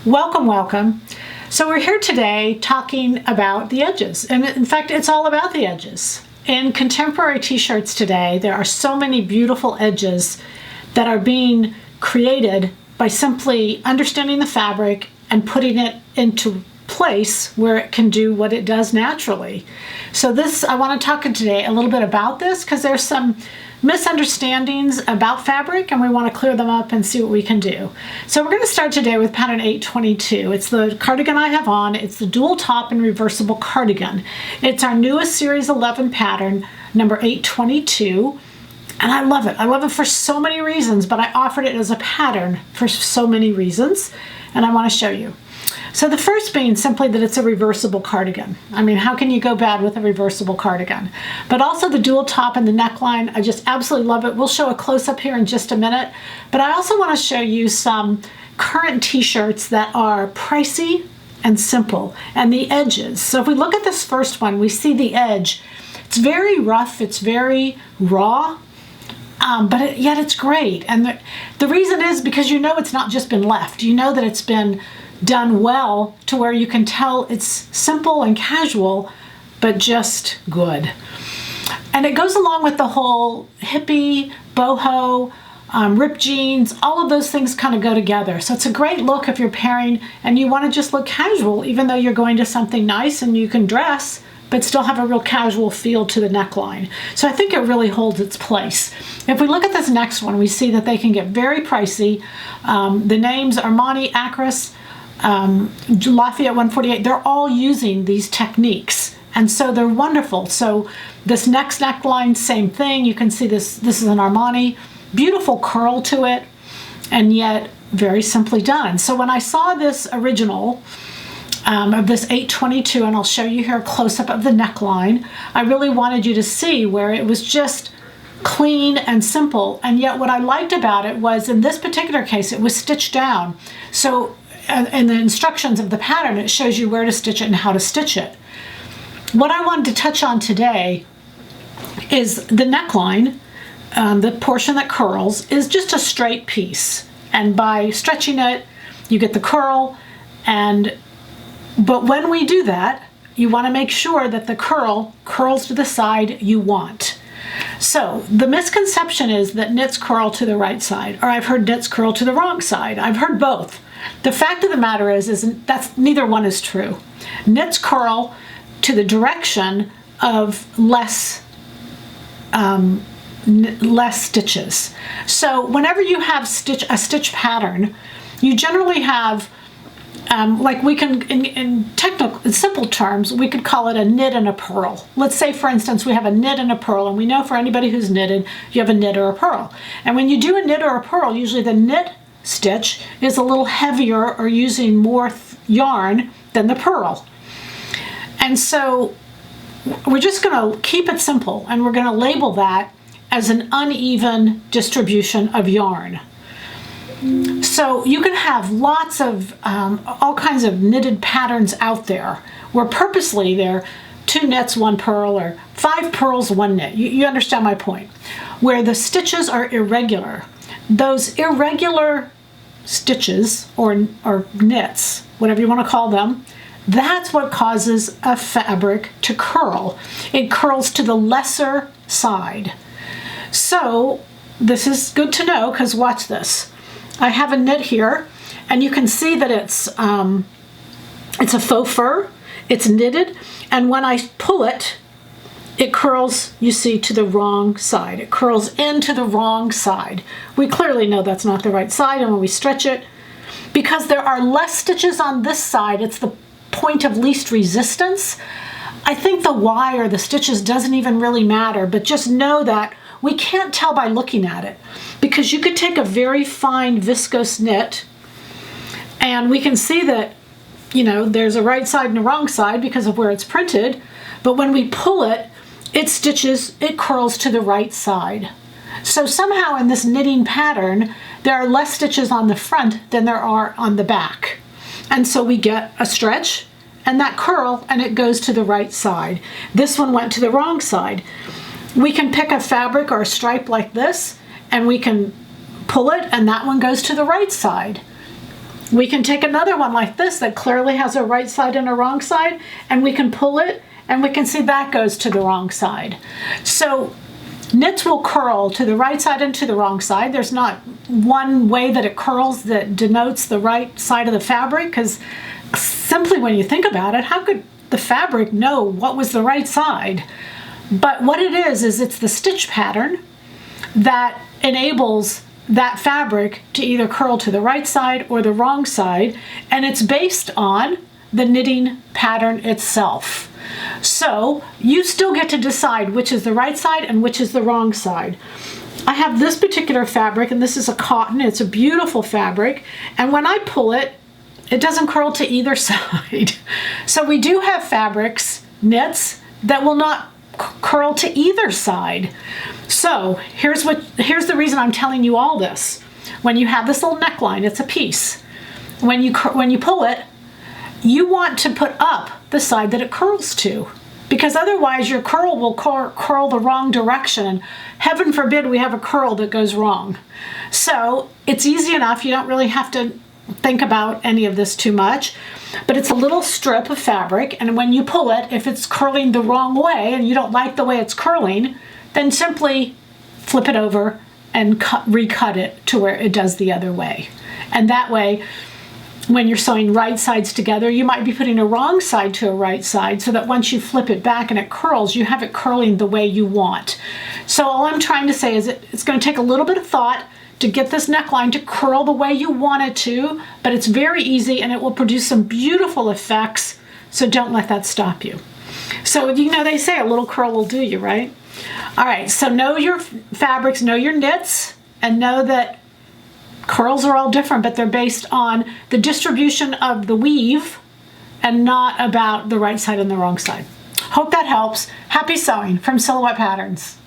Welcome, welcome. So we're here today talking about the edges, and in fact it's all about the edges. In contemporary t-shirts today, there are so many beautiful edges that are being created by simply understanding the fabric and putting it into place where it can do what it does naturally. So I want to talk today a little bit about this because there's some misunderstandings about fabric and we want to clear them up and see what we can do. So we're going to start today with pattern 822. It's the cardigan I have on. It's the dual top and reversible cardigan. It's our newest series 11 pattern, number 822. And I love it. I love it for so many reasons, but I offered it as a pattern for so many reasons, and I want to show you. So the first being simply that it's a reversible cardigan. I mean, how can you go bad with a reversible cardigan? But also the dual top and the neckline, I just absolutely love it. We'll show a close-up here in just a minute, but I also want to show you some current t-shirts that are pricey and simple, and the edges. So if we look at this first one, we see the edge. It's very rough, it's very raw, but yet it's great. And the reason is because you know it's not just been left. You know that it's been done well to where you can tell it's simple and casual, but just good. And it goes along with the whole hippie, boho, ripped jeans, all of those things kind of go together. So it's a great look if you're pairing and you want to just look casual, even though you're going to something nice and you can dress, but still have a real casual feel to the neckline. So I think it really holds its place. If we look at this next one, we see that they can get very pricey. The names Armani, Acris, Lafayette 148, they're all using these techniques. And so they're wonderful. So this next neckline, same thing. You can see this is an Armani, beautiful curl to it, and yet very simply done. So when I saw this original of this 822, and I'll show you here a close-up of the neckline, I really wanted you to see where it was just clean and simple. And yet what I liked about it was in this particular case, it was stitched down. So in the instructions of the pattern, it shows you where to stitch it and how to stitch it. What I wanted to touch on today is the neckline, the portion that curls, is just a straight piece. And by stretching it, you get the curl. But when we do that, you want to make sure that the curl curls to the side you want. So the misconception is that knits curl to the right side, or I've heard knits curl to the wrong side. I've heard both. The fact of the matter is that's neither one is true. Knits curl to the direction of less stitches. So whenever you have a stitch pattern, you generally have like we can, in simple terms, we could call it a knit and a purl. Let's say, for instance, we have a knit and a purl, and we know for anybody who's knitted, you have a knit or a purl. And when you do a knit or a purl, usually the knit stitch is a little heavier or using more yarn than the purl. And so we're just going to keep it simple, and we're going to label that as an uneven distribution of yarn. So you can have lots of all kinds of knitted patterns out there where purposely they're 2 knits, 1 purl, or 5 purls, 1 knit. You understand my point. Where the stitches are irregular. Those irregular stitches or knits, whatever you want to call them, that's what causes a fabric to curl. It curls to the lesser side. So this is good to know because watch this. I have a knit here, and you can see that it's a faux fur. It's knitted, and when I pull it, it curls, you see, to the wrong side. It curls into the wrong side. We clearly know that's not the right side, and when we stretch it, because there are less stitches on this side, it's the point of least resistance. I think the Y or the stitches doesn't even really matter, but just know that we can't tell by looking at it, because you could take a very fine viscose knit and we can see that, you know, there's a right side and a wrong side because of where it's printed, but when we pull it, it curls to the right side. So somehow in this knitting pattern, there are less stitches on the front than there are on the back. And so we get a stretch and that curl, and it goes to the right side. This one went to the wrong side. We can pick a fabric or a stripe like this, and we can pull it, and that one goes to the right side. We can take another one like this that clearly has a right side and a wrong side, and we can pull it, and we can see that goes to the wrong side. So knits will curl to the right side and to the wrong side. There's not one way that it curls that denotes the right side of the fabric, because simply when you think about it, how could the fabric know what was the right side? But what it is it's the stitch pattern that enables that fabric to either curl to the right side or the wrong side, and it's based on the knitting pattern itself. So you still get to decide which is the right side and which is the wrong side. I have this particular fabric, and this is a cotton. It's a beautiful fabric, and when I pull it, it doesn't curl to either side. So we do have fabrics, knits, that will not curl to either side. So here's the reason I'm telling you all this. When you have this little neckline, it's a piece. When you pull it, you want to put up the side that it curls to, because otherwise your curl will curl the wrong direction, and heaven forbid we have a curl that goes wrong. So it's easy enough. You don't really have to think about any of this too much, but it's a little strip of fabric, and when you pull it, if it's curling the wrong way and you don't like the way it's curling, then simply flip it over and recut it to where it does the other way. And that way, when you're sewing right sides together, you might be putting a wrong side to a right side, so that once you flip it back and it curls, you have it curling the way you want. So all I'm trying to say is it's going to take a little bit of thought to get this neckline to curl the way you want it to, but it's very easy and it will produce some beautiful effects, so don't let that stop you. So, you know, they say a little curl will do you, right? All right, so know your fabrics, know your knits, and know that curls are all different, but they're based on the distribution of the weave and not about the right side and the wrong side. Hope that helps. Happy sewing from Silhouette Patterns.